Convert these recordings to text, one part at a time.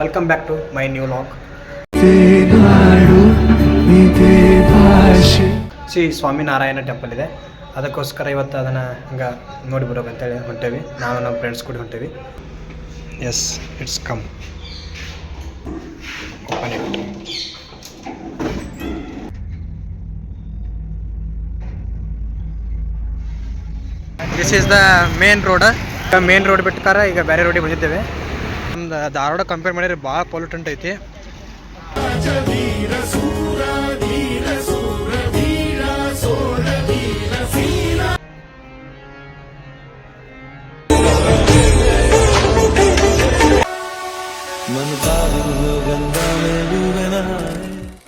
Welcome back to my new vlog. Shri Swaminarayan temple ಇದೆ, ಅದಕ್ಕೋಸ್ಕರ ಇವತ್ತು ಅದನ್ನು ಹಂಗೆ ನೋಡಿ ಬರೋಕಂತೇಳಿ ಹೊಂಟೇವಿ. ನಾವು ನಮ್ಮ ಫ್ರೆಂಡ್ಸ್ ಕೂಡ ಹೊಂಟೇವಿ. Yes, it's come open it. This is the main road. Main road ಬಿಟ್ಟಾರ ಈಗ ಬೇರೆ ರೋಡಿಗೆ ಬಂದಿದ್ದೇವೆ. ನಮ್ದು ಧಾರವಾಡ ಕಂಪೇರ್ ಮಾಡಿದ್ರೆ ಭಾಳ ಪೊಲ್ಯೂಟೆಂಟ್ ಐತಿ.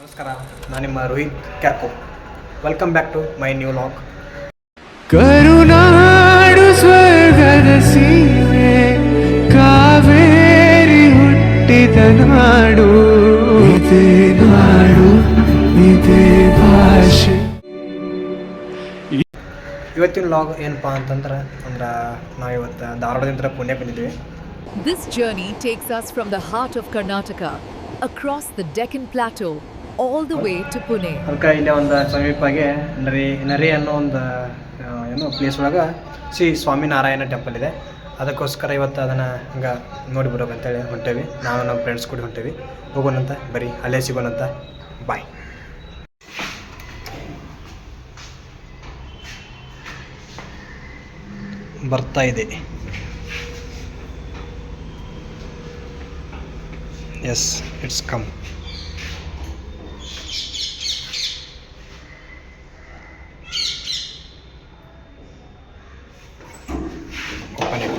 ನಮಸ್ಕಾರ, ನಾನು ನಿಮ್ಮ ರೋಹಿತ್ ಕ್ಯಾರ್ಕೋ. Welcome back to my new log. ಕರುನಾಡು ಸ್ವರ್ಗದ ಸೀಮೆ, ಕಾವೇರಿ ಹುಟ್ಟಿದ ನಾಡು, ಇದೇ ನಾಡು ಇದೇ ಭಾಷೆ. ಇವತ್ತಿನ ಲಾಗ್ ಏನಪ್ಪ ಅಂತಂದ್ರೆ ನಾವು ಇವತ್ತು ಧಾರವಾಡದಿಂದ ಪುಣೆ ಬಂದಿದ್ದೀವಿ. This journey takes us from the heart of Karnataka, across the Deccan Plateau, all the way to Pune. ಅದಕ್ಕೆ ಇಲ್ಲೇ ಒಂದು ಸಮೀಪಗೆ ನರಿ ಅನ್ನೋ ಒಂದು ಪ್ಲೇಸ್ ಒಳಗೆ ಶ್ರೀ ಸ್ವಾಮಿನಾರಾಯಣ ಟೆಂಪಲ್ ಇದೆ, ಅದಕ್ಕೋಸ್ಕರ ಇವತ್ತು ಅದನ್ನು ಹಂಗೆ ನೋಡಿ ಬರೋಕಂತೇಳಿ ಹೊಂಟೇವಿ. ನಾವು ನಮ್ಮ ಫ್ರೆಂಡ್ಸ್ ಕೂಡ ಹೊಂಟೇವಿ. ಹೋಗೋಣಂತ, ಬರೀ ಅಲ್ಲೇ ಸಿಗೋಣಂತ. ಬಾಯ್. ಬರ್ತಾ ಇದೆ. Yes, it's come. Open it.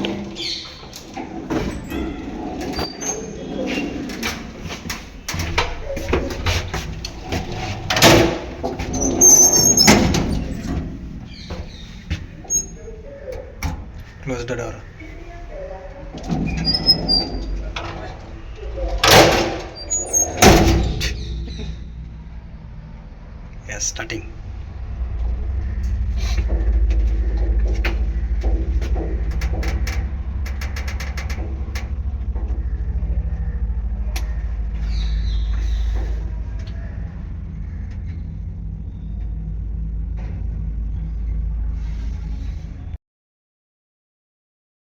Close the door. Yes, starting.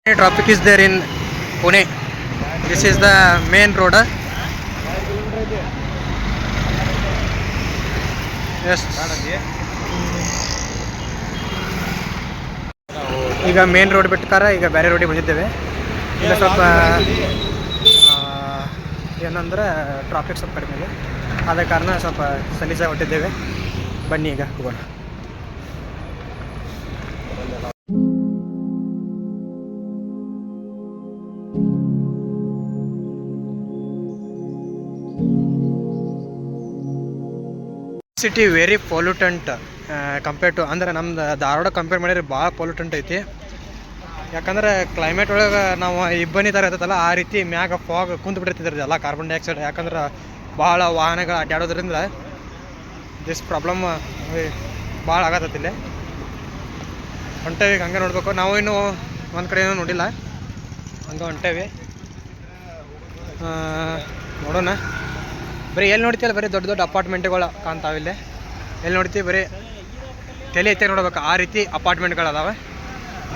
Traffic is there in Pune. This is the main road. Yes. ಈಗ ಮೇನ್ ರೋಡ್ ಬಿಟ್ಟಾರ ಈಗ ಬೇರೆ ರೋಡಿಗೆ ಬಂದಿದ್ದೇವೆ. ಈಗ ಸ್ವಲ್ಪ ಏನಂದ್ರೆ ಟ್ರಾಫಿಕ್ ಸ್ವಲ್ಪ ಕಡಿಮೆ ಇದೆ, ಆದ ಕಾರಣ ಸ್ವಲ್ಪ ಸಲೀಸಾಗಿ ಹೊಟ್ಟಿದ್ದೇವೆ. ಬನ್ನಿ ಈಗ ಹೋಗೋಣ. City very pollutant compare to, ಅಂದ್ರೆ ನಮ್ದು ಧಾರವಾಡ ಕಂಪೇರ್ ಮಾಡಿದ್ರೆ ಭಾಳ ಪೊಲ್ಯೂಟೆಂಟ್ ಐತಿ. ಯಾಕಂದ್ರೆ ಕ್ಲೈಮೇಟ್ ಒಳಗೆ ನಾವು ಇಬ್ಬನಿ ಥರ ಇರ್ತೈತಲ್ಲ, ಆ ರೀತಿ ಮ್ಯಾಗ ಫಾಗ್ ಕುಂತು ಬಿಟ್ಟಿರ್ತಿದ್ರಿ ಎಲ್ಲ ಕಾರ್ಬನ್ ಡೈಆಕ್ಸೈಡ್. ಯಾಕಂದ್ರೆ ಭಾಳ ವಾಹನಗಳು ಅಡ್ಡಾಡೋದ್ರಿಂದ ದಿಸ್ ಪ್ರಾಬ್ಲಮ್ ಭಾಳ ಆಗತ್ತಿಲ್ಲ. ಹೊಂಟೇವಿ ಹಂಗೆ ನೋಡ್ಬೇಕು. ನಾವು ಇನ್ನೂ ಒಂದು ಕಡೆ ಏನೂ ನೋಡಿಲ್ಲ, ಹಂಗೆ ಹೊಂಟೇವಿ. ನೋಡೋಣ. ಬರೀ ಎಲ್ಲಿ ನೋಡ್ತೀವಲ್ಲ ಬರೀ ದೊಡ್ಡ ದೊಡ್ಡ ಅಪಾರ್ಟ್ಮೆಂಟ್ಗಳು ಕಾಣ್ತಾವಿಲ್ಲ. ಎಲ್ಲಿ ನೋಡ್ತೀವಿ ಬರೀ ತಲೆ ಐತೆ ನೋಡ್ಬೇಕು, ಆ ರೀತಿ ಅಪಾರ್ಟ್ಮೆಂಟ್ಗಳು ಅದಾವೆ.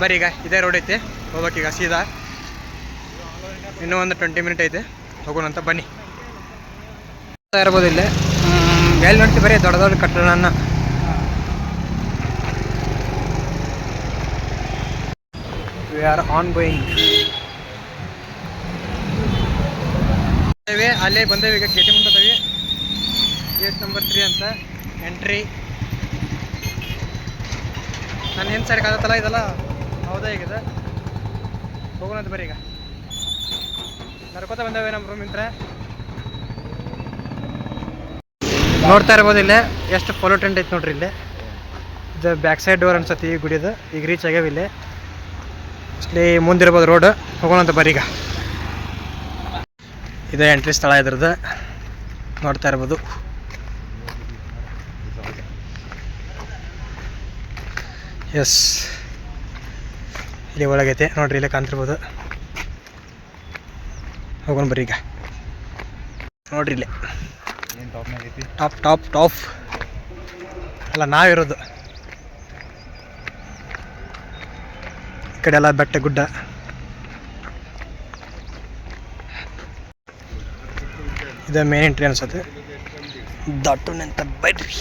ಬರೀ ಈಗ ಇದೇ ರೋಡ್ ಐತೆ, ಹೋಗ್ಬೇಕೀಗ ಸೀದಾ. ಇನ್ನೂ ಒಂದು 20 ಮಿನಿಟ್ ಐತೆ, ಹೋಗೋಣಂತ ಬನ್ನಿ. ಇರ್ಬೋದು ಇಲ್ಲೇ. ಎಲ್ಲಿ ನೋಡ್ತೀವಿ ಬರೀ ದೊಡ್ಡ ದೊಡ್ಡ ಕಟ್ಟಡನ. We are on going. ಅಲ್ಲೇ ಬಂದೇವೆ ಈಗ, ಗೇಟ್ ಮುಂದೆ ಅದಾವೆ. ಗೇಟ್ ನಂಬರ್ 3 ಅಂತ ಎಂಟ್ರಿ. ನಾನು ಏನು ಸೈಡ್ ಕಾಣತ್ತಲ್ಲ ಇದೆಲ್ಲ ಹೌದಾ ಹೇಗಿದೆ. ಹೋಗೋಣಂತ ಬರೀ ಈಗ. ನಡ್ಕೋತ ಬಂದೇವೆ ನಮ್ಮ ರೂಮ್ ಇಂತ್ರ. ನೋಡ್ತಾ ಇರ್ಬೋದು ಇಲ್ಲೇ ಎಷ್ಟು ಪೊಲ್ಯೂಟೆಂಟ್ ಐತೆ ನೋಡ್ರಿ. ಇಲ್ಲೇ ಇದು ಬ್ಯಾಕ್ ಸೈಡ್ ಡೋರ್ ಅನ್ಸತಿ ಈ ಗುಡಿದು. ಈಗ ರೀಚ್ ಆಗ್ಯಾವ ಇಲ್ಲೇ. ಅಷ್ಟೇ ಮುಂದಿರ್ಬೋದು ರೋಡ್. ಹೋಗೋಣಂತ ಬರೀ ಈಗ. ಇದೇ ಎಂಟ್ರಿ ಸ್ಥಳ ಇದ್ರದ್ದು, ನೋಡ್ತಾ ಇರ್ಬೋದು. ಎಸ್, ಇಲ್ಲಿ ಒಳಗೈತೆ ನೋಡ್ರಿ, ಇಲ್ಲೇ ಕಾಣ್ತಿರ್ಬೋದು. ಹೋಗೋಣ ಬರ್ರಿ ಈಗ. ನೋಡ್ರಿ ಇಲ್ಲಿ ಟಾಪ್ ಟಾಪ್ ಟಾಪ್ ಅಲ್ಲ ನಾವಿರೋದು ಈ ಕಡೆ ಎಲ್ಲ ಬೆಟ್ಟ ಗುಡ್ಡ. ಇದು ಮೇನ್ ಎಂಟ್ರಿ ಅನ್ಸುತ್ತೆ. ದಟ್ಟುನಂತ ಬರ್ರಿ.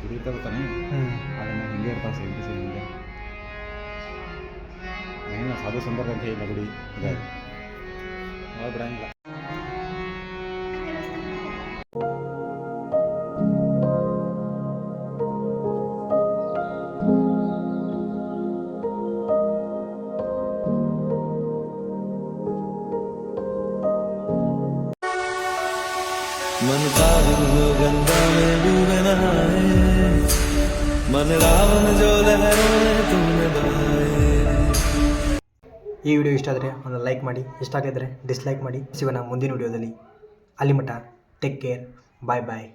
ಗುಡಿ ತಗೋತಾನೆ ಅದನ್ನು ಹಿಂಗೆ ಇರ್ತಾವೆ ಸೇಮ್ ಟು ಸೇಮ್ ಹಿಂಗೆ ಏನು ಸಾಧು ಸುಂದರ ಅಂತ ಹೇಳಿಲ್ಲ ಗುಡಿ ಇದೆ ಅವ್ರು ಬಿಡಂಗಿಲ್ಲ. मन पावन हो गंगा में डूबे नहाए, मन रावण जो लहरों में तुमने बहाए. ಈ ವಿಡಿಯೋ ಇಷ್ಟ ಆದರೆ ಒಂದು ಲೈಕ್ ಮಾಡಿ, ಇಷ್ಟ ಆಗಿದ್ರೆ ಡಿಸ್ಲೈಕ್ ಮಾಡಿ. ಸಿಗೋಣ ಮುಂದಿನ ವಿಡಿಯೋದಲ್ಲಿ. ಅಲ್ಲಿ ಮಟ್ಟ ಟೇಕ್ ಕೇರ್, ಬಾಯ್ ಬಾಯ್.